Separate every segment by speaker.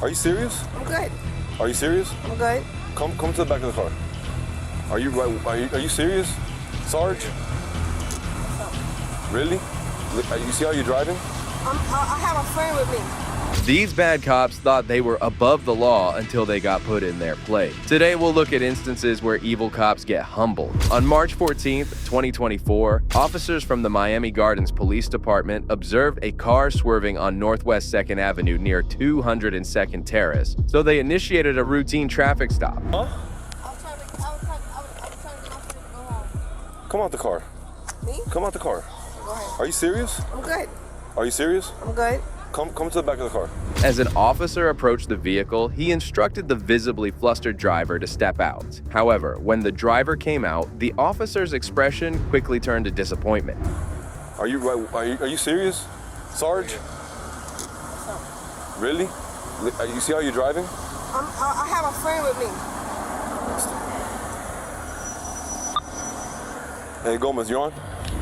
Speaker 1: Are you serious?
Speaker 2: I'm good.
Speaker 1: Are you serious?
Speaker 2: I'm good.
Speaker 1: Come to the back of the car. Are you serious, Sarge? Really? You see how you're driving?
Speaker 2: I have a friend with me.
Speaker 3: These bad cops thought they were above the law until they got put in their place. Today, we'll look at instances where evil cops get humbled. On March 14th, 2024, officers from the Miami Gardens Police Department observed a car swerving on Northwest 2nd Avenue near 202nd Terrace, so they initiated a routine traffic stop.
Speaker 1: Huh?
Speaker 2: I was trying to get my friend to go home.
Speaker 1: Come out the car.
Speaker 2: Me?
Speaker 1: Come out the car.
Speaker 2: Go ahead.
Speaker 1: Are you serious?
Speaker 2: I'm good.
Speaker 1: Are you serious?
Speaker 2: I'm good.
Speaker 1: Come to the back of the car.
Speaker 3: As an officer approached the vehicle, he instructed the visibly flustered driver to step out. However, when the driver came out, the officer's expression quickly turned to disappointment.
Speaker 1: Are you serious, Sarge? Really? You see how you're driving?
Speaker 2: I have a friend with me.
Speaker 1: Hey, Gomez, you on?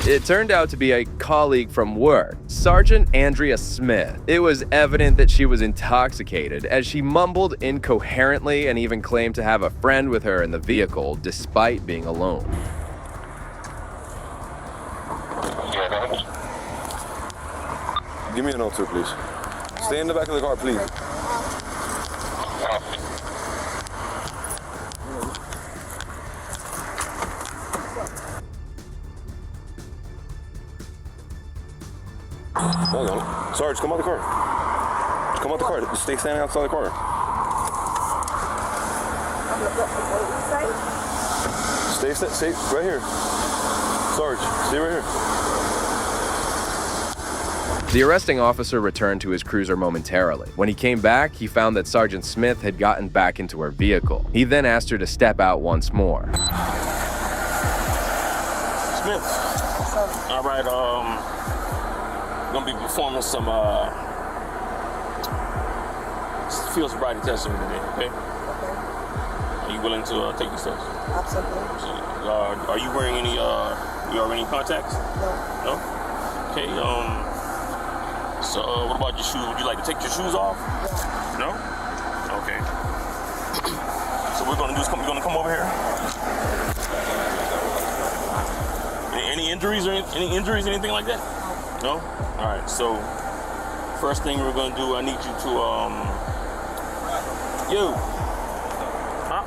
Speaker 3: It turned out to be a colleague from work, Sergeant Andrea Smith. It was evident that she was intoxicated as she mumbled incoherently and even claimed to have a friend with her in the vehicle despite being alone.
Speaker 1: Give me an O2, please. Stay in the back of the car, please. Hold on. Sarge, come out the car. Come out the car. Stay standing outside the car. Stay right here. Sarge, stay right here.
Speaker 3: The arresting officer returned to his cruiser momentarily. When he came back, he found that Sergeant Smith had gotten back into her vehicle. He then asked her to step out once more.
Speaker 4: Smith. All right, gonna be performing some field sobriety testing today, okay?
Speaker 2: Okay.
Speaker 4: Are you willing to take these tests?
Speaker 2: Absolutely.
Speaker 4: Are you wearing any contacts?
Speaker 2: No.
Speaker 4: No? Okay, so what about your shoes? Would you like to take your shoes off? No? Okay. So we're gonna come over here. Any injuries or anything like that? No? All right, so first thing we're gonna do, I need you to, Huh?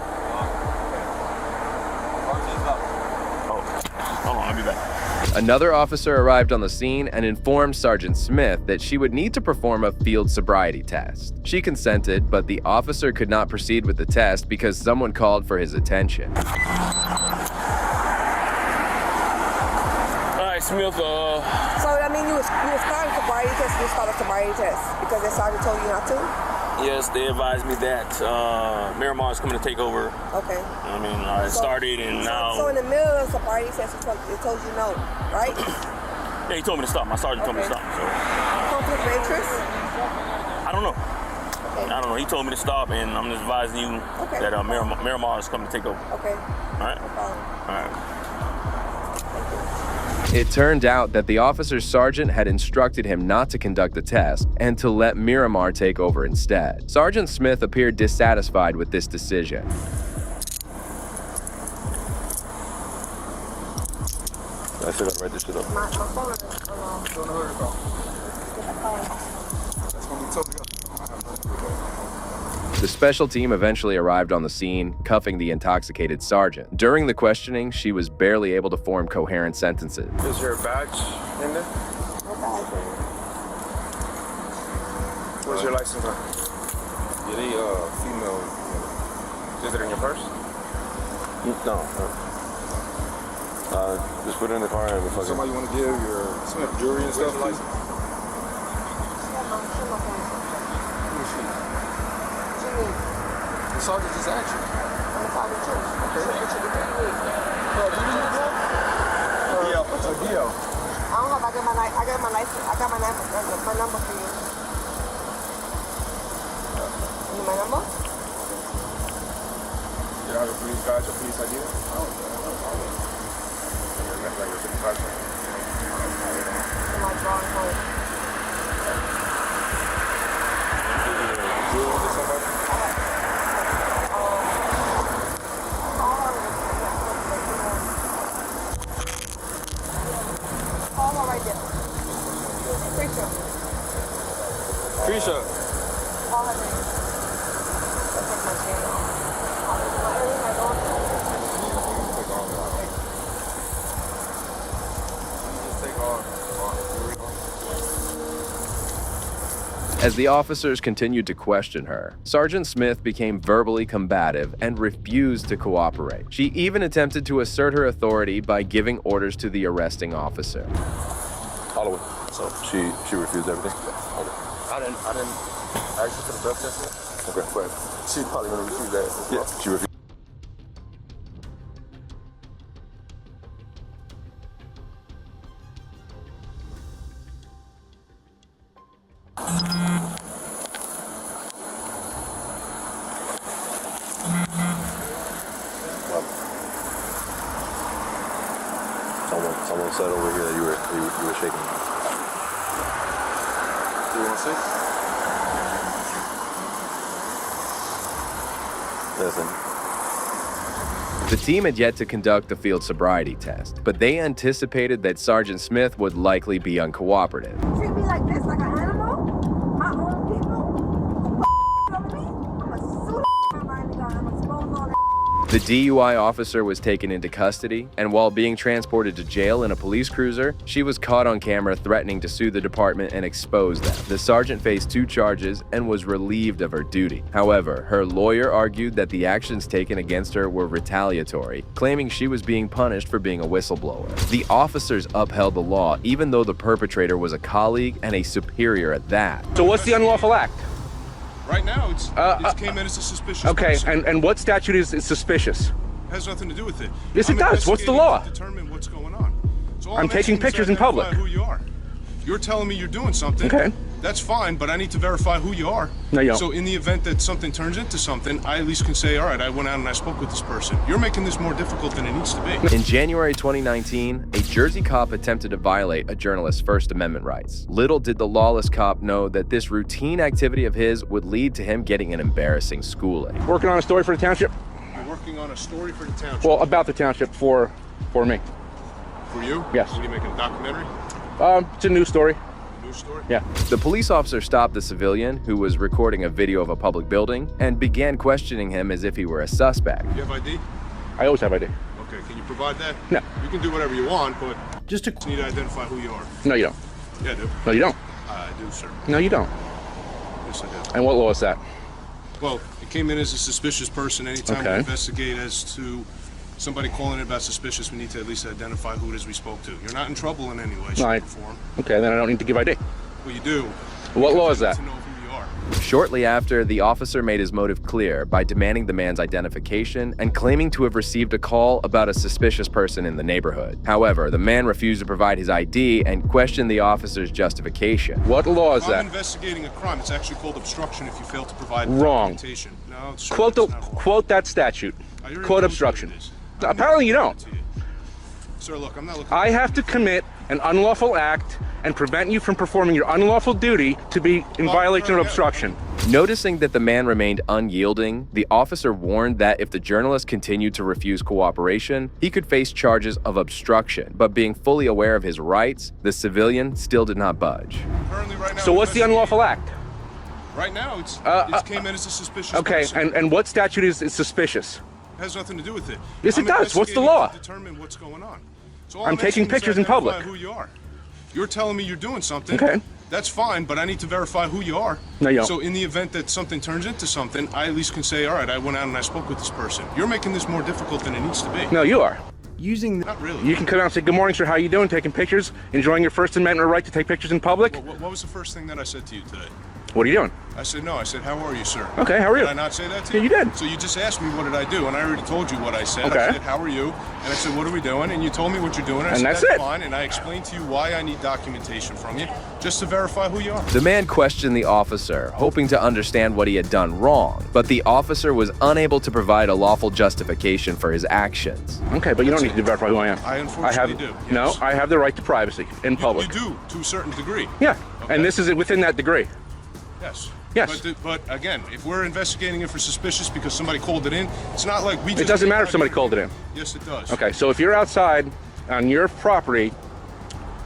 Speaker 4: Oh, hold on, I'll be back.
Speaker 3: Another officer arrived on the scene and informed Sergeant Smith that she would need to perform a field sobriety test. She consented, but the officer could not proceed with the test because someone called for his attention.
Speaker 4: All right, Smith,
Speaker 2: So that means you was starting a sobriety test, you started a sobriety test because the sergeant told you not to?
Speaker 4: yes, they advised me that Miramar is coming to take over.
Speaker 2: Okay.
Speaker 4: I mean, I started and now...
Speaker 2: So in the middle of the sobriety test, it told you no, right?
Speaker 4: Yeah, he told me to stop. My sergeant told me to stop, so...
Speaker 2: Conflict of interest?
Speaker 4: I don't know.
Speaker 2: Okay.
Speaker 4: I don't know. He told me to stop, and I'm just advising you that Miramar is coming to take over.
Speaker 2: Okay.
Speaker 4: All right?
Speaker 2: No problem.
Speaker 4: All right.
Speaker 3: It turned out that the officer's sergeant had instructed him not to conduct the test and to let Miramar take over instead. Sergeant Smith appeared dissatisfied with this decision.
Speaker 1: I still gotta write this shit up.
Speaker 2: My phone is
Speaker 3: The special team eventually arrived on the scene, cuffing the intoxicated sergeant. During the questioning, she was barely able to form coherent sentences.
Speaker 1: Is your badge in there? Where's your license on? Yeah, the female. Is it in your purse? No. Just put it in the car and fucking...
Speaker 5: Somebody you want to give some jewelry and stuff? License? The sergeant just asked you.
Speaker 2: I'm talking to you.
Speaker 5: Okay. Deal.
Speaker 2: I don't know if I got my license. I got my number for you. You need my number?
Speaker 5: You have a police badge or police ID? Oh, that's like your 55 cent.
Speaker 2: In my drawing home.
Speaker 5: Jewels or something
Speaker 2: call her name. I'll take my chain off. Everything I don't know.
Speaker 5: Take all that off. Just take all jewelry off.
Speaker 3: As the officers continued to question her, Sergeant Smith became verbally combative and refused to cooperate. She even attempted to assert her authority by giving orders to the arresting officer.
Speaker 5: Holloway. So she refused everything? Okay. I didn't ask her for the drug test yet? Okay. But she's probably gonna refuse that as well. Yeah, she refused. Someone said over here that you were shaking. 316? Listen.
Speaker 3: The team had yet to conduct the field sobriety test, but they anticipated that Sergeant Smith would likely be uncooperative.
Speaker 2: Treat me like this, like an animal? My own people? Over me? I'ma sue the Miami gun. I'ma expose all that.
Speaker 3: The DUI officer was taken into custody, and while being transported to jail in a police cruiser, she was caught on camera threatening to sue the department and expose them. The sergeant faced 2 charges and was relieved of her duty. However, her lawyer argued that the actions taken against her were retaliatory, claiming she was being punished for being a whistleblower. The officers upheld the law, even though the perpetrator was a colleague and a superior at that.
Speaker 6: So what's the unlawful act?
Speaker 7: Right now, it came in as a suspicious
Speaker 6: Okay,
Speaker 7: person.
Speaker 6: and what statute is suspicious?
Speaker 7: It has nothing to do with it.
Speaker 6: Yes, it does. What's the law?
Speaker 7: To determine what's going on. So all
Speaker 6: I'm taking
Speaker 7: asking is
Speaker 6: pictures in
Speaker 7: identify
Speaker 6: public.
Speaker 7: Who you are. You're telling me you're doing something.
Speaker 6: Okay.
Speaker 7: That's fine, but I need to verify who you are.
Speaker 6: No, you don't.
Speaker 7: So in the event that something turns into something, I at least can say, all right, I went out and I spoke with this person. You're making this more difficult than it needs to be.
Speaker 3: In January 2019, a Jersey cop attempted to violate a journalist's First Amendment rights. Little did the lawless cop know that this routine activity of his would lead to him getting an embarrassing schooling.
Speaker 6: Working on a story for the township?
Speaker 7: You're working on a story for the township.
Speaker 6: Well, about the township for me.
Speaker 7: For you?
Speaker 6: Yes.
Speaker 7: What are you making, a documentary?
Speaker 6: It's a news story.
Speaker 7: News story?
Speaker 6: Yeah.
Speaker 3: The police officer stopped the civilian, who was recording a video of a public building, and began questioning him as if he were a suspect.
Speaker 7: You have ID?
Speaker 6: I always have ID.
Speaker 7: Okay, can you provide that?
Speaker 6: No.
Speaker 7: You can do whatever you want, but
Speaker 6: Just to...
Speaker 7: you need to identify who you are.
Speaker 6: No, you don't.
Speaker 7: Yeah, I do.
Speaker 6: No, you don't.
Speaker 7: I do, sir.
Speaker 6: No, you don't.
Speaker 7: Yes, I do.
Speaker 6: And what law is that?
Speaker 7: Well, it came in as a suspicious person. Anytime
Speaker 6: Okay.
Speaker 7: we investigate as to somebody calling it about suspicious, we need to at least identify who it is we spoke to. You're not in trouble in any way, shape,
Speaker 6: Right.
Speaker 7: or form.
Speaker 6: Okay, then I don't need to give ID.
Speaker 7: Well, you do.
Speaker 6: What law
Speaker 7: because
Speaker 6: is
Speaker 7: I
Speaker 6: that?
Speaker 7: need to know who you are.
Speaker 3: Shortly after, the officer made his motive clear by demanding the man's identification and claiming to have received a call about a suspicious person in the neighborhood. However, the man refused to provide his ID and questioned the officer's justification.
Speaker 6: What law is
Speaker 7: If
Speaker 6: that?
Speaker 7: I'm investigating a crime. It's actually called obstruction if you fail to provide
Speaker 6: Wrong.
Speaker 7: documentation. No, sir,
Speaker 6: Quote
Speaker 7: that's not wrong.
Speaker 6: quote that statute.
Speaker 7: I already
Speaker 6: Quote
Speaker 7: told you
Speaker 6: obstruction.
Speaker 7: what it is.
Speaker 6: Apparently you don't.
Speaker 7: To you. Sir, look, I'm not looking.
Speaker 6: I have to commit an unlawful act and prevent you from performing your unlawful duty to be in violation of obstruction.
Speaker 3: Noticing that the man remained unyielding, the officer warned that if the journalist continued to refuse cooperation, he could face charges of obstruction. But being fully aware of his rights, the civilian still did not budge.
Speaker 7: Currently, right now,
Speaker 6: So what's the unlawful act?
Speaker 7: Right now, it came in as a suspicious
Speaker 6: Okay,
Speaker 7: person.
Speaker 6: and what statute is suspicious?
Speaker 7: It has nothing to do with it.
Speaker 6: Yes, it
Speaker 7: I'm
Speaker 6: does. What's the
Speaker 7: investigating
Speaker 6: law?
Speaker 7: to determine what's going on. So all
Speaker 6: I'm taking
Speaker 7: asking is
Speaker 6: pictures in
Speaker 7: identify
Speaker 6: public.
Speaker 7: Who you are. You're telling me you're doing something.
Speaker 6: Okay.
Speaker 7: That's fine, but I need to verify who you are.
Speaker 6: No, you don't.
Speaker 7: So in the event that something turns into something, I at least can say, all right, I went out and I spoke with this person. You're making this more difficult than it needs to be.
Speaker 6: No, you are.
Speaker 7: Not really.
Speaker 6: You can come out and say, good morning, sir, how you doing? Taking pictures, enjoying your First Amendment right to take pictures in public?
Speaker 7: What was the first thing that I said to you today?
Speaker 6: What are you doing?
Speaker 7: I said, no. I said, how are you, sir?
Speaker 6: Okay, how are you?
Speaker 7: Did I not say that to
Speaker 6: Yeah,
Speaker 7: you?
Speaker 6: you did.
Speaker 7: So you just asked me what did I do, and I already told you what I said.
Speaker 6: Okay.
Speaker 7: I said, how are you? And I said, what are we doing? And you told me what you're doing. I
Speaker 6: And
Speaker 7: said,
Speaker 6: that's it.
Speaker 7: fine. And I explained to you why I need documentation from you, just to verify who you are.
Speaker 3: The man questioned the officer, hoping to understand what he had done wrong, but the officer was unable to provide a lawful justification for his actions.
Speaker 6: Okay, but you don't need to verify who I am.
Speaker 7: I unfortunately do,
Speaker 6: No,
Speaker 7: yes.
Speaker 6: I have the right to privacy in public.
Speaker 7: You do, to a certain degree.
Speaker 6: Yeah,
Speaker 7: Okay.
Speaker 6: and this is within that degree.
Speaker 7: Yes.
Speaker 6: Yes.
Speaker 7: But again, if we're investigating it for suspicious because somebody called it in, it's not like we just...
Speaker 6: It doesn't matter if somebody called it in.
Speaker 7: Yes, it does.
Speaker 6: Okay, so if you're outside on your property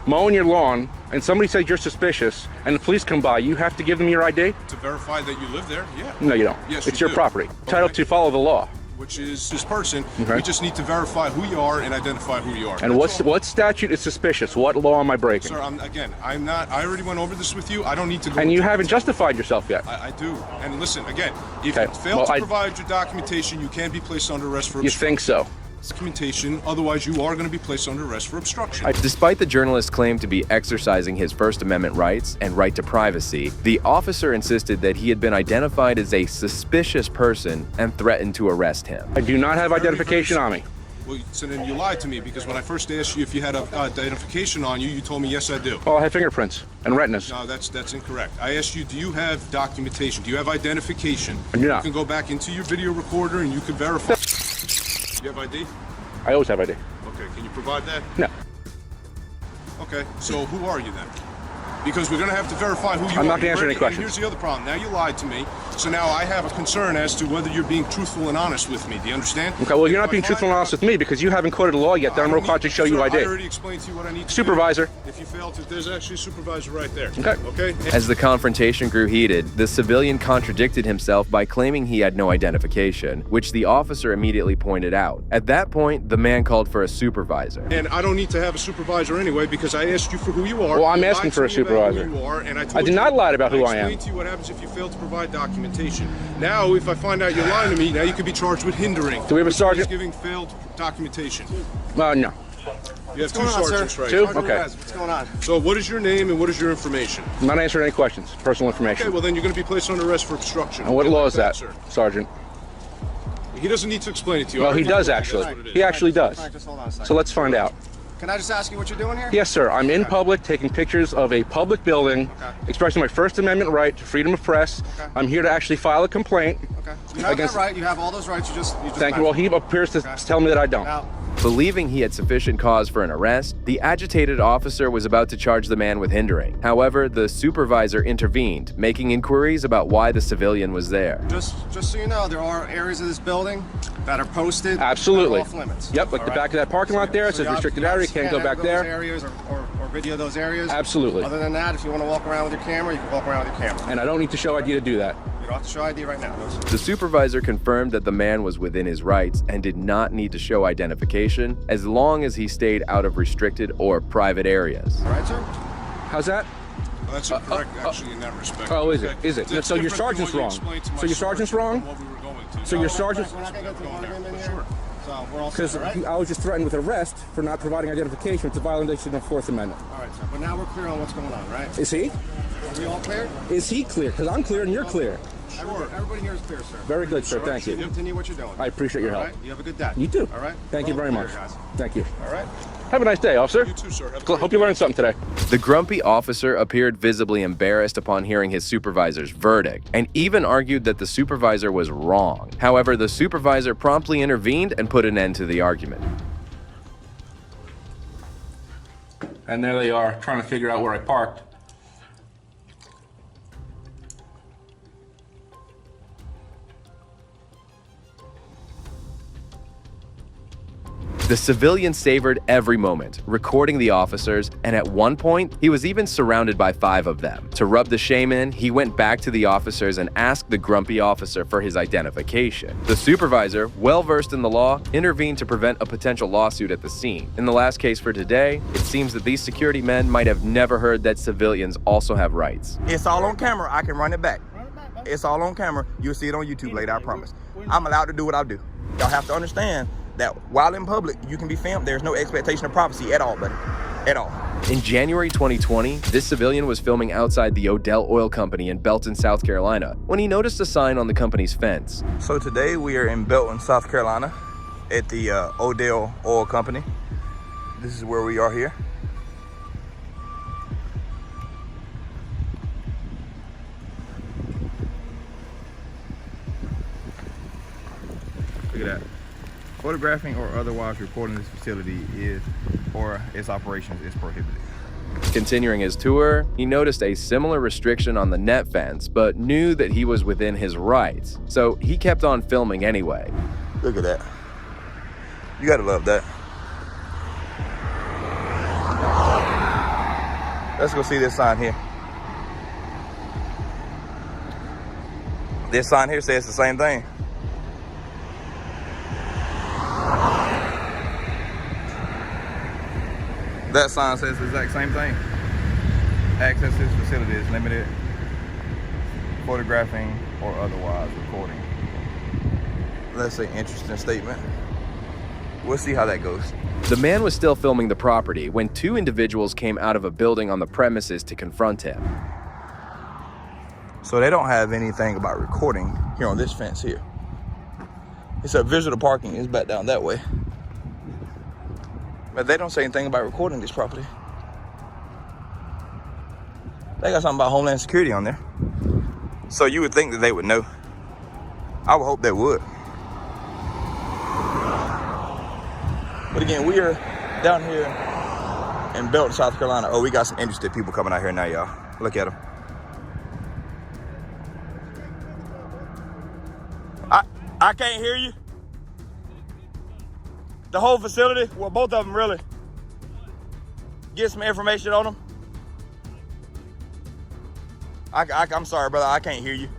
Speaker 6: mowing your lawn and somebody says you're suspicious, and the police come by, you have to give them your ID?
Speaker 7: To verify that you live there, yeah.
Speaker 6: No, you don't.
Speaker 7: Yes,
Speaker 6: it's
Speaker 7: you
Speaker 6: your
Speaker 7: do.
Speaker 6: property. Entitled to follow the law.
Speaker 7: Which is this person.
Speaker 6: Okay.
Speaker 7: We just need to verify who you are and identify who you are.
Speaker 6: And what statute is suspicious? What law am I breaking?
Speaker 7: Sir, I'm not. I already went over this with you. I don't need to go.
Speaker 6: And you
Speaker 7: into
Speaker 6: haven't
Speaker 7: detail.
Speaker 6: justified yourself yet.
Speaker 7: I do. And listen, again, if
Speaker 6: Okay.
Speaker 7: you fail
Speaker 6: Well,
Speaker 7: to provide your documentation, you can be placed under arrest for
Speaker 6: You think so?
Speaker 7: documentation. Otherwise, you are going to be placed under arrest for obstruction.
Speaker 3: Despite the journalist's claim to be exercising his First Amendment rights and right to privacy, the officer insisted that he had been identified as a suspicious person and threatened to arrest him.
Speaker 6: I do not have identification on me.
Speaker 7: Well, so then you lied to me, because when I first asked you if you had identification on you, you told me yes, I do.
Speaker 6: Well, I have fingerprints and retinas.
Speaker 7: No, that's incorrect. I asked you, do you have documentation? Do you have identification?
Speaker 6: I do not.
Speaker 7: You can go back into your video recorder and you can verify. You have ID?
Speaker 6: I always have ID.
Speaker 7: Okay, can you provide that?
Speaker 6: No.
Speaker 7: Okay, so who are you then? Because we're going to have to verify who you are.
Speaker 6: I'm not going to answer any
Speaker 7: And
Speaker 6: questions.
Speaker 7: here's the other problem. Now you lied to me, so now I have a concern as to whether you're being truthful and honest with me. Do you understand?
Speaker 6: Okay, well, you're not being truthful and honest with me because you haven't quoted the law yet. Then I'm required to show you
Speaker 7: Sir,
Speaker 6: ID.
Speaker 7: I already explained to you what I need to
Speaker 6: Supervisor.
Speaker 7: do. If you fail to, there's actually a supervisor right there.
Speaker 6: Okay.
Speaker 7: Okay?
Speaker 3: As the confrontation grew heated, the civilian contradicted himself by claiming he had no identification, which the officer immediately pointed out. At that point, the man called for a supervisor.
Speaker 7: And I don't need to have a supervisor anyway, because I asked you for who you are.
Speaker 6: Well, I'm
Speaker 7: You
Speaker 6: asking
Speaker 7: lied
Speaker 6: for a
Speaker 7: to me about who
Speaker 6: supervisor.
Speaker 7: you are, and
Speaker 6: I did not lie about who I am.
Speaker 7: I explained to you what happens if you fail to provide documentation. Now, if I find out you're lying to me, now you could be charged with hindering.
Speaker 6: Do we have a sergeant?
Speaker 7: Giving failed documentation.
Speaker 6: No.
Speaker 7: You have two sergeants right
Speaker 6: Two?
Speaker 7: here.
Speaker 6: Okay.
Speaker 8: What's going on?
Speaker 7: So what is your name and what is your information?
Speaker 6: I'm not answering any questions. Personal
Speaker 7: Okay,
Speaker 6: information.
Speaker 7: well then you're going to be placed under arrest for obstruction.
Speaker 6: And what
Speaker 7: Okay,
Speaker 6: law
Speaker 7: like
Speaker 6: is that,
Speaker 7: sir?
Speaker 6: Sergeant?
Speaker 7: He doesn't need to explain it to you.
Speaker 6: Well,
Speaker 7: I
Speaker 6: he
Speaker 7: already
Speaker 6: does
Speaker 7: told you
Speaker 6: actually.
Speaker 7: that's what it is.
Speaker 6: He actually does.
Speaker 8: Frank, just hold on a second.
Speaker 6: So let's find out.
Speaker 8: Can I just ask you what you're doing here?
Speaker 6: Yes, sir. I'm in public taking pictures of a public building, expressing my First Amendment right to freedom of press.
Speaker 8: Okay.
Speaker 6: I'm here to actually file a complaint.
Speaker 8: Okay. You have
Speaker 6: Against-
Speaker 8: that right. You have all those rights. You just
Speaker 6: Thank you. Well, he appears to tell me that I don't.
Speaker 8: Now,
Speaker 3: Believing he had sufficient cause for an arrest, the agitated officer was about to charge the man with hindering. However, the supervisor intervened, making inquiries about why the civilian was there.
Speaker 8: just so you know, there are areas of this building that are posted.
Speaker 6: Absolutely.
Speaker 8: That are off limits.
Speaker 6: Yep, like
Speaker 8: All
Speaker 6: the
Speaker 8: right?
Speaker 6: back of that parking lot there, it
Speaker 8: So
Speaker 6: says
Speaker 8: you
Speaker 6: restricted
Speaker 8: obviously
Speaker 6: area, can't go back
Speaker 8: enter
Speaker 6: there.
Speaker 8: Those areas or video those areas.
Speaker 6: Absolutely.
Speaker 8: Other than that, if you want to walk around with your camera, you can walk around with your camera.
Speaker 6: And I don't need to show ID to do that.
Speaker 8: You don't have to show ID right now. No, sir.
Speaker 3: The supervisor confirmed that the man was within his rights and did not need to show identification as long as he stayed out of restricted or private areas.
Speaker 8: All right, sir.
Speaker 6: How's that?
Speaker 7: Well, that's incorrect, actually, in that respect.
Speaker 6: Oh, is it?
Speaker 7: Okay.
Speaker 6: Is it?
Speaker 7: It's
Speaker 6: So your
Speaker 7: different than
Speaker 6: sergeant's
Speaker 7: what you
Speaker 6: wrong.
Speaker 7: explained to my
Speaker 6: So your sergeant's
Speaker 7: source
Speaker 6: wrong?
Speaker 7: and what we were going to.
Speaker 6: So your sergeant's...
Speaker 8: We're not going to get to the argument in here.
Speaker 7: Sure.
Speaker 8: So we're all set,
Speaker 6: Because
Speaker 8: all right?
Speaker 6: I was just threatened with arrest for not providing identification. It's a violation of the Fourth Amendment.
Speaker 8: All right, sir. But now we're clear on what's going on, right?
Speaker 6: Is he?
Speaker 8: Are we all clear?
Speaker 6: Is he clear? Because I'm clear and you're clear.
Speaker 8: Everybody here is clear, sir.
Speaker 6: Very good, sir. Thank you.
Speaker 8: Continue what you're doing.
Speaker 6: I appreciate your
Speaker 8: All
Speaker 6: help.
Speaker 8: right? You have a good day.
Speaker 6: You too.
Speaker 8: All right?
Speaker 6: Thank you
Speaker 8: We're
Speaker 6: very
Speaker 8: all
Speaker 6: much.
Speaker 8: clear, guys.
Speaker 6: Thank you.
Speaker 8: All right?
Speaker 6: Have a nice day, officer.
Speaker 7: You too, sir. Have a great
Speaker 6: Hope you learned something today.
Speaker 3: The grumpy officer appeared visibly embarrassed upon hearing his supervisor's verdict and even argued that the supervisor was wrong. However, the supervisor promptly intervened and put an end to the argument.
Speaker 6: And there they are, trying to figure out where I parked.
Speaker 3: The civilian savored every moment, recording the officers, and at one point, he was even surrounded by 5 of them. To rub the shame in, he went back to the officers and asked the grumpy officer for his identification. The supervisor, well versed in the law, intervened to prevent a potential lawsuit at the scene. In the last case for today, it seems that these security men might have never heard that civilians also have rights.
Speaker 9: It's all on camera. I can run it back. It's all on camera. You'll see it on YouTube later, I promise. I'm allowed to do what I do. Y'all have to understand that while in public, you can be filmed. There's no expectation of privacy at all, buddy. At all.
Speaker 3: In January 2020, this civilian was filming outside the Odell Oil Company in Belton, South Carolina, when he noticed a sign on the company's fence.
Speaker 9: So today we are in Belton, South Carolina at the Odell Oil Company. This is where we are here. Look at that. Photographing or otherwise recording this facility is, or its operations is prohibited.
Speaker 3: Continuing his tour, he noticed a similar restriction on the net fence, but knew that he was within his rights, so he kept on filming anyway.
Speaker 9: Look at that. You gotta love that. Let's go see this sign here. This sign here says the same thing. That sign says the exact same thing. Access to this facility is limited. Photographing or otherwise recording. That's an interesting statement. We'll see how that goes.
Speaker 3: The man was still filming the property when two individuals came out of a building on the premises to confront him.
Speaker 9: So they don't have anything about recording here on this fence here. It's a visitor parking is back down that way. But they don't say anything about recording this property. They got something about Homeland Security on there. So you would think that they would know. I would hope they would. But again, we are down here in Belton, South Carolina. Oh, we got some interested people coming out here now, y'all. Look at them. I can't hear you. The whole facility? Well, both of them really. Get some information on them. I'm sorry, brother. I can't hear you.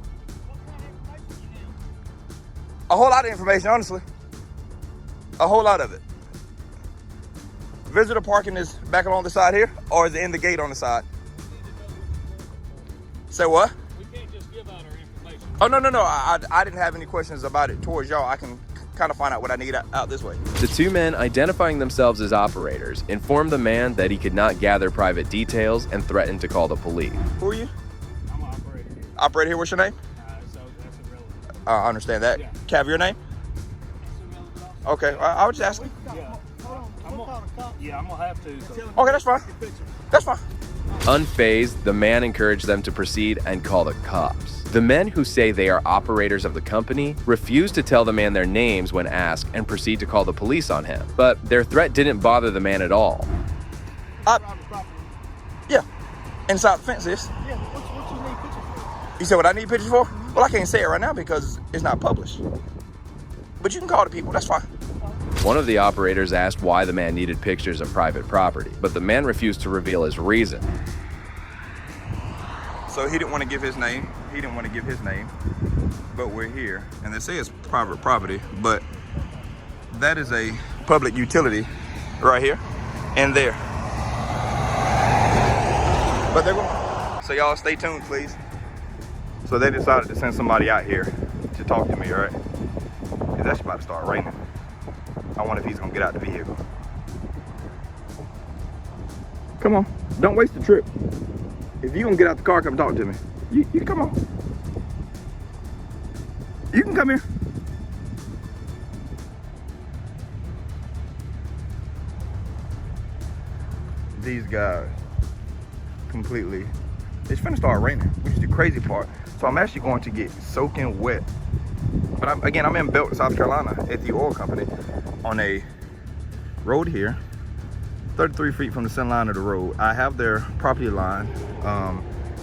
Speaker 9: A whole lot of information, honestly. A whole lot of it. Visitor parking is back along the side here, or is it in the gate on the side? Say what?
Speaker 10: We can't just give out our information.
Speaker 9: Oh, no. I didn't have any questions about it towards y'all. I can kind of find out what I need out this way.
Speaker 3: The two men, identifying themselves as operators, informed the man that he could not gather private details and threatened to call the police.
Speaker 9: Who are you?
Speaker 10: I'm an operator here.
Speaker 9: Operator here, what's your name?
Speaker 10: So that's irrelevant.
Speaker 9: I understand that.
Speaker 10: Yeah.
Speaker 9: Cav, your name? Okay, I was just asking.
Speaker 10: Yeah. I'm gonna have to. So.
Speaker 9: Okay, that's fine. That's fine.
Speaker 3: Unfazed, the man encouraged them to proceed and call the cops. The men, who say they are operators of the company, refuse to tell the man their names when asked and proceed to call the police on him. But their threat didn't bother the man at all.
Speaker 9: Yeah, inside the fence is.
Speaker 10: Yeah, what you need pictures for?
Speaker 9: You said what I need pictures for? Well, I can't say it right now because it's not published. But you can call the people, that's fine.
Speaker 3: One of the operators asked why the man needed pictures of private property, but the man refused to reveal his reason.
Speaker 9: So he didn't want to give his name. But we're here, and they say it's private property, but that is a public utility right here and there. But they're going. So y'all stay tuned, please. So they decided to send somebody out here to talk to me, all right? It's actually about to start raining. I wonder if he's gonna get out the vehicle. Come on, don't waste the trip. If you're gonna get out the car, come talk to me. You come on. You can come here. These guys completely, it's finna start raining, which is the crazy part. So I'm actually going to get soaking wet. But I'm in Belton, South Carolina at the oil company on a road here, 33 feet from the center line of the road. I have their property line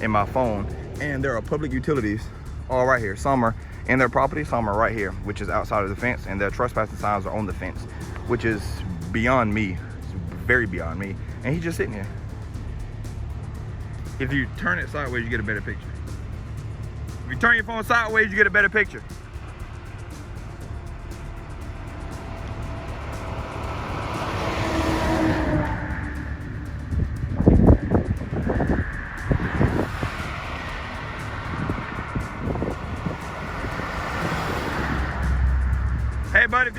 Speaker 9: in my phone, and there are public utilities all right here. Some are in their property, some are right here, which is outside of the fence, and their trespassing signs are on the fence, which is beyond me. It's very beyond me. And he's just sitting here. If you turn it sideways, you get a better picture. If you turn your phone sideways, you get a better picture. Hey, buddy, if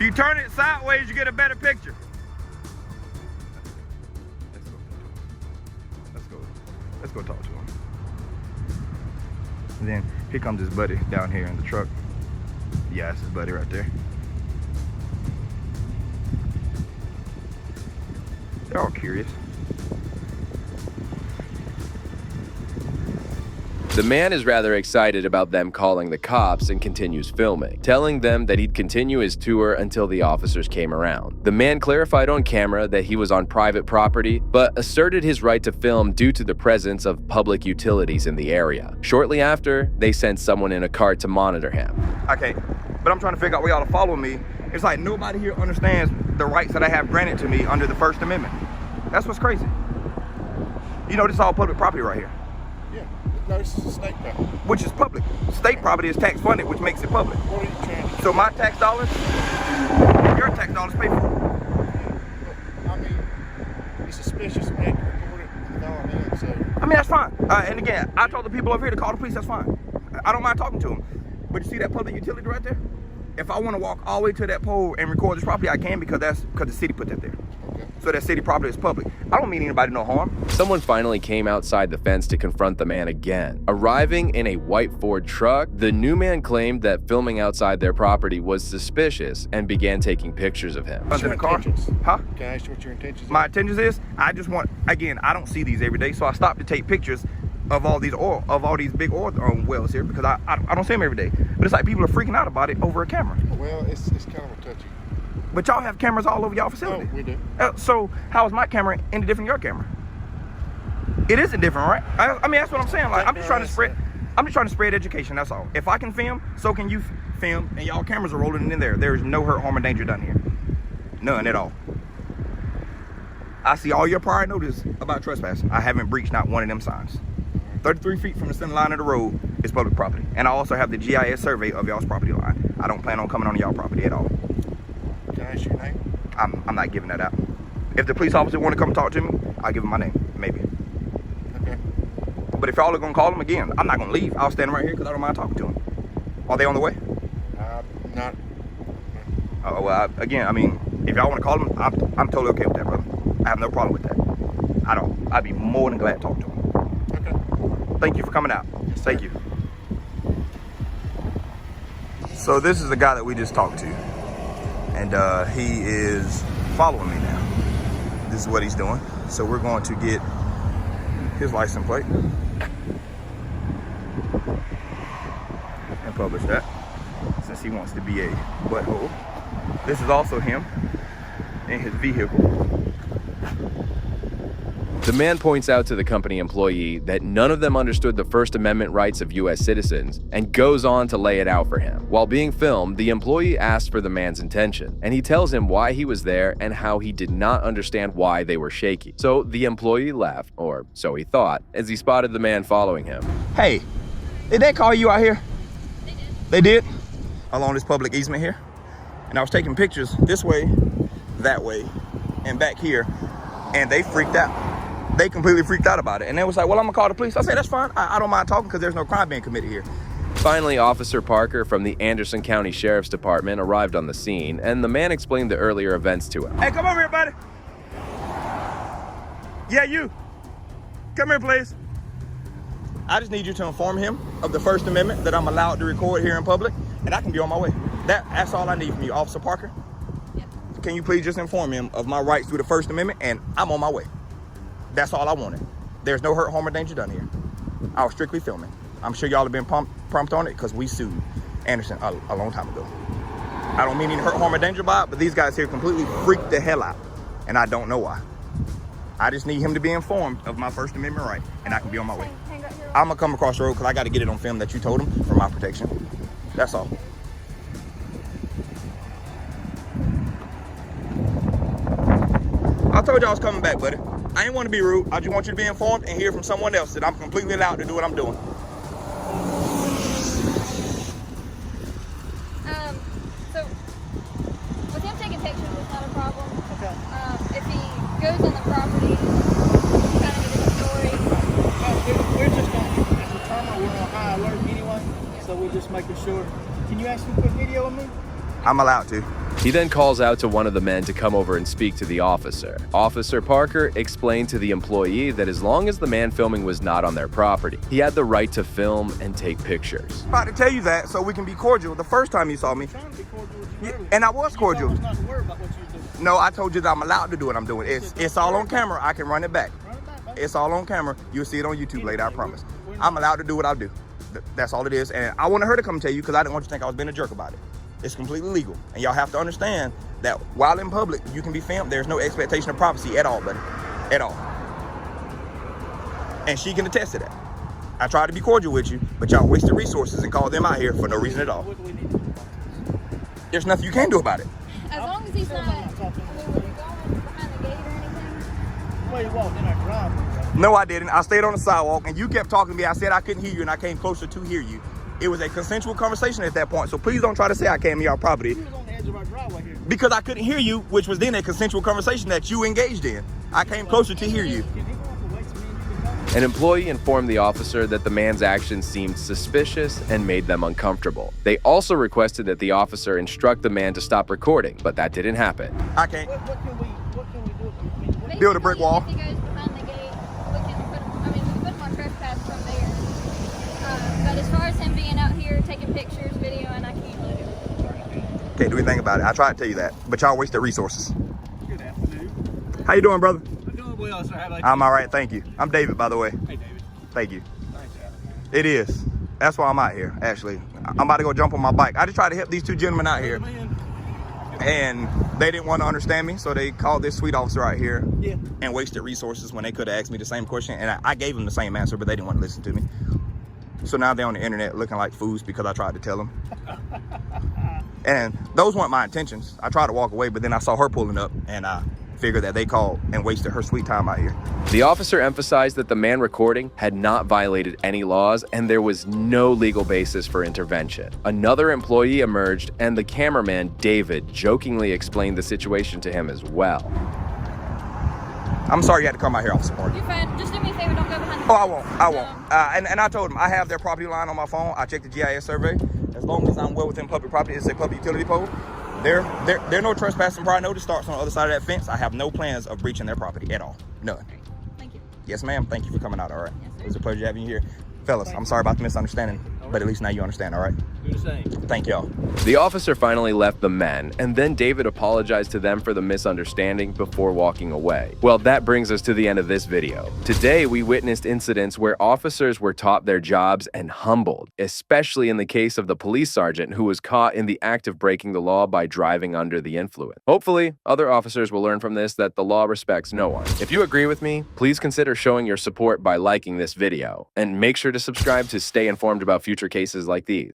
Speaker 9: you turn it sideways, you get a better picture. Let's go talk to him. And then here comes his buddy down here in the truck. Yeah, that's his buddy right there. They're all curious.
Speaker 3: The man is rather excited about them calling the cops and continues filming, telling them that he'd continue his tour until the officers came around. The man clarified on camera that he was on private property, but asserted his right to film due to the presence of public utilities in the area. Shortly after, they sent someone in a cart to monitor him.
Speaker 9: Okay, but I'm trying to figure out why y'all are following me. It's like nobody here understands the rights that I have granted to me under the First Amendment. That's what's crazy. You know, this is all public property right here.
Speaker 7: Yeah. No, this is state property.
Speaker 9: Which is public. State property is tax funded, which makes it public.
Speaker 7: What are you trying to do?
Speaker 9: So my tax dollars, your tax dollars pay for it.
Speaker 7: I mean, it's suspicious. We have to report it with all in, so.
Speaker 9: I mean, that's fine. And again, I told the people over here to call the police, that's fine. I don't mind talking to them. But you see that public utility right there? If I want to walk all the way to that pole and record this property, I can because the city put that there.
Speaker 7: Okay.
Speaker 9: So that city property is public. I don't mean anybody no harm.
Speaker 3: Someone finally came outside the fence to confront the man again. Arriving in a white Ford truck, the new man claimed that filming outside their property was suspicious and began taking pictures of him.
Speaker 7: What's your intentions?
Speaker 9: Huh?
Speaker 7: Can I ask you what your intentions are?
Speaker 9: My intentions is, I just want, again, I don't see these every day, so I stopped to take pictures of all these big oil wells here because I don't see them every day. But it's like people are freaking out about it over a camera.
Speaker 7: Well, it's kind of a touchy.
Speaker 9: But y'all have cameras all over y'all facility.
Speaker 7: Oh, we do.
Speaker 9: So how is my camera any different than your camera? It isn't different, right? I mean, that's what I'm saying. Like, I'm just trying to spread education. That's all. If I can film, so can you film, and y'all cameras are rolling in there. There is no hurt, harm, or danger done here. None at all. I see all your prior notice about trespass. I haven't breached not one of them signs. 33 feet from the center line of the road is public property. And I also have the GIS survey of y'all's property line. I don't plan on coming on y'all property at all.
Speaker 7: Can I ask your name?
Speaker 9: I'm not giving that out. If the police officer want to come talk to me, I'll give him my name, maybe.
Speaker 7: Okay.
Speaker 9: But if y'all are gonna call him again, I'm not gonna leave. I'll stand right here because I don't mind talking to him. Are they on the way?
Speaker 7: Not.
Speaker 9: Oh, well, again, I mean, if y'all want to call him, I'm totally okay with that, brother. I have no problem with that. I don't. I'd be more than glad to talk to him.
Speaker 7: Okay.
Speaker 9: Thank you for coming out.
Speaker 7: Yes,
Speaker 9: Thank you. So this is the guy that we just talked to. And he is following me now. This is what he's doing. So we're going to get his license plate and publish that since he wants to be a butthole. This is also him in his vehicle.
Speaker 3: The man points out to the company employee that none of them understood the First Amendment rights of U.S. citizens and goes on to lay it out for him. While being filmed, the employee asks for the man's intention, and he tells him why he was there and how he did not understand why they were shaky. So the employee left, or so he thought, as he spotted the man following him.
Speaker 9: Hey, did they call you out here? They did? Along this public easement here? And I was taking pictures this way, that way, and back here, and they freaked out. They completely freaked out about it. And they was like, well, I'm gonna call the police. I said, that's fine. I don't mind talking because there's no crime being committed here.
Speaker 3: Finally, Officer Parker from the Anderson County Sheriff's Department arrived on the scene, and the man explained the earlier events to him.
Speaker 9: Hey, come over here, buddy. Yeah, you. Come here, please. I just need you to inform him of the First Amendment that I'm allowed to record here in public, and I can be on my way. That's all I need from you, Officer Parker. Yep. Can you please just inform him of my rights through the First Amendment, and I'm on my way. That's all I wanted. There's no hurt, harm, or danger done here. I was strictly filming. I'm sure y'all have been prompt on it because we sued Anderson a long time ago. I don't mean any hurt, harm, or danger by it, but these guys here completely freaked the hell out, and I don't know why. I just need him to be informed of my First Amendment right, and I can be on my way. I'm gonna come across the road because I got to get it on film that you told him for my protection. That's all. I told you I was coming back, buddy. I ain't want to be rude. I just want you to be informed and hear from someone else that I'm completely allowed to do what I'm doing.
Speaker 11: So with him taking pictures, it's not a problem. Okay. If he goes on the property, kind of get a story.
Speaker 10: We're just going to determine we're on high alert anyway, so we're just making sure. Can you ask me to put video of me?
Speaker 9: I'm allowed to.
Speaker 3: He then calls out to one of the men to come over and speak to the officer. Officer Parker explained to the employee that as long as the man filming was not on their property, he had the right to film and take pictures.
Speaker 9: I'm about to tell you that so we can be cordial. The first time you saw me, and I was cordial.
Speaker 10: Not to worry about what you're doing.
Speaker 9: No, I told you that I'm allowed to do what I'm doing. It's all on camera. I can run it back. It's all on camera. You'll see it on YouTube later, I promise. I'm allowed to do what I do. That's all it is. And I wanted her to come tell you because I didn't want you to think I was being a jerk about it. It's completely legal. And y'all have to understand that while in public, you can be filmed. There's no expectation of privacy at all, buddy. At all. And she can attest to that. I tried to be cordial with you, but y'all wasted resources and called them out here for no reason at all. There's nothing you can do about it.
Speaker 11: As long as he's not, I mean, were you going behind the gate or anything?
Speaker 10: Well, you walked in our driveway.
Speaker 9: No, I didn't. I stayed on the sidewalk, and you kept talking to me. I said I couldn't hear you, and I came closer to hear you. It was a consensual conversation at that point, so please don't try to say I came in your property.
Speaker 10: You was on the edge of our driveway here.
Speaker 9: Because I couldn't hear you, which was then a consensual conversation that you engaged in. I came closer to hear you.
Speaker 3: An employee informed the officer that the man's actions seemed suspicious and made them uncomfortable. They also requested that the officer instruct the man to stop recording, but that didn't happen.
Speaker 9: I can't.
Speaker 10: What can we do?
Speaker 9: Build a brick wall.
Speaker 11: If he goes behind the gate, we can put him on trespass from there. But as far as him being out here taking pictures, video, and I can't really do it.
Speaker 9: Can't do anything about it. I tried to tell you that, but y'all wasted resources.
Speaker 10: Good afternoon.
Speaker 9: How you doing, brother?
Speaker 10: I'm doing well, sir. How about you?
Speaker 9: I'm all right, thank you. I'm David, by the way.
Speaker 10: Hey, David.
Speaker 9: Thank you.
Speaker 10: Thanks, Adam.
Speaker 9: It is. That's why I'm out here, actually. I'm about to go jump on my bike. I just tried to help these two gentlemen out here. And they didn't want to understand me, so they called this sweet officer out here and wasted resources when they could have asked me the same question. And I gave them the same answer, but they didn't want to listen to me. So now they're on the internet looking like fools because I tried to tell them. And those weren't my intentions. I tried to walk away, but then I saw her pulling up, and I figured that they called and wasted her sweet time out here.
Speaker 3: The officer emphasized that the man recording had not violated any laws and there was no legal basis for intervention. Another employee emerged and the cameraman, David, jokingly explained the situation to him as well.
Speaker 9: I'm sorry you had to come out here, Officer Morgan.
Speaker 11: You're fine. Just do me a favor, don't go behind the
Speaker 9: Oh, I won't. I won't. And I told them I have their property line on my phone. I checked the GIS survey. As long as I'm well within public property, it's a public utility pole. There no trespassing prior notice starts on the other side of that fence. I have no plans of breaching their property at all. None.
Speaker 11: Thank you.
Speaker 9: Yes, ma'am. Thank you for coming out, all right?
Speaker 11: Yes, sir.
Speaker 9: It was a pleasure having you here. Fellas, I'm sorry about the misunderstanding, but at least now you understand, all right?
Speaker 10: Do the same.
Speaker 9: Thank y'all.
Speaker 3: The officer finally left the men, and then David apologized to them for the misunderstanding before walking away. Well, that brings us to the end of this video. Today, we witnessed incidents where officers were taught their jobs and humbled, especially in the case of the police sergeant who was caught in the act of breaking the law by driving under the influence. Hopefully, other officers will learn from this that the law respects no one. If you agree with me, please consider showing your support by liking this video, and make sure to subscribe to stay informed about future cases like these.